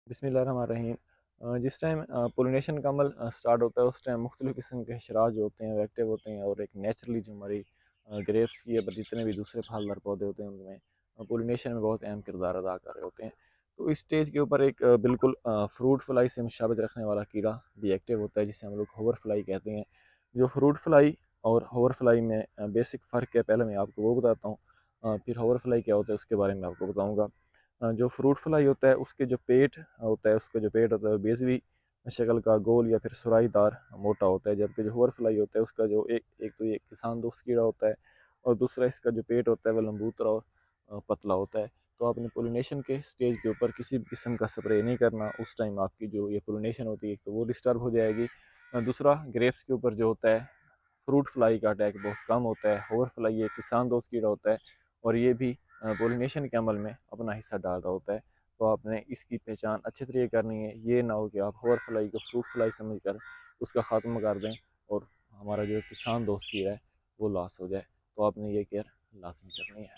बिस्मिल्लाहिर्रहमानिर्रहीम। जिस time pollination का अमल स्टार्ट होता है उस टाइम मुख्तलिफ़ किस्म के हशरात जो होते हैं वो एक्टिव होते हैं, और एक नेचुरली जो हमारी ग्रेप्स की या जितने भी दूसरे फलदार पौधे होते हैं उनमें पोलिनेशन में बहुत अहम किरदार अदा कर रहे होते हैं। तो इस स्टेज के ऊपर एक बिल्कुल फ्रूट फ्लाई से मुशाबत रखने वाला कीड़ा भी एक्टिव होता है, जिसे हम लोग होवर फ्लाई कहते हैं। जो फ्रूट फ्लाई और होवर फ्लाई में बेसिक फ़र्क है, पहले मैं आपको वो बताता हूँ, फिर होवर फ्लाई क्या होता है उसके बारे में आपको बताऊँगा। जो फ्रूट फ्लाई होता है उसके जो पेट होता है, उसका जो पेट होता है बेजवी शक्ल का, गोल या फिर सुराहीदार मोटा होता है, जबकि जो होवर फ्लाई होता है उसका जो एक एक तो ये किसान दोस्त कीड़ा होता है, और दूसरा इसका जो पेट होता है वह लंबूतरा और पतला होता है। तो आपने पोलिनेशन के स्टेज के ऊपर किसी भी किस्म का स्प्रे नहीं करना, उस टाइम आपकी जो ये पोलिनेशन होती है तो वो डिस्टर्ब हो जाएगी। दूसरा, ग्रेप्स के ऊपर जो होता है फ्रूट फ्लाई का अटैक बहुत कम होता है। होवर फ्लाई ये किसान दोस्त कीड़ा होता है, और ये भी पोलिनेशन के अमल में अपना हिस्सा डाल रहा होता है। तो आपने इसकी पहचान अच्छे तरीके करनी है, ये ना हो कि आप होवर फ्लाई को फ्रूट फ्लाई समझ कर उसका ख़त्म कर दें और हमारा जो किसान दोस्त कीड़ा है वो लॉस हो जाए। तो आपने ये केयर लाजमी करनी है।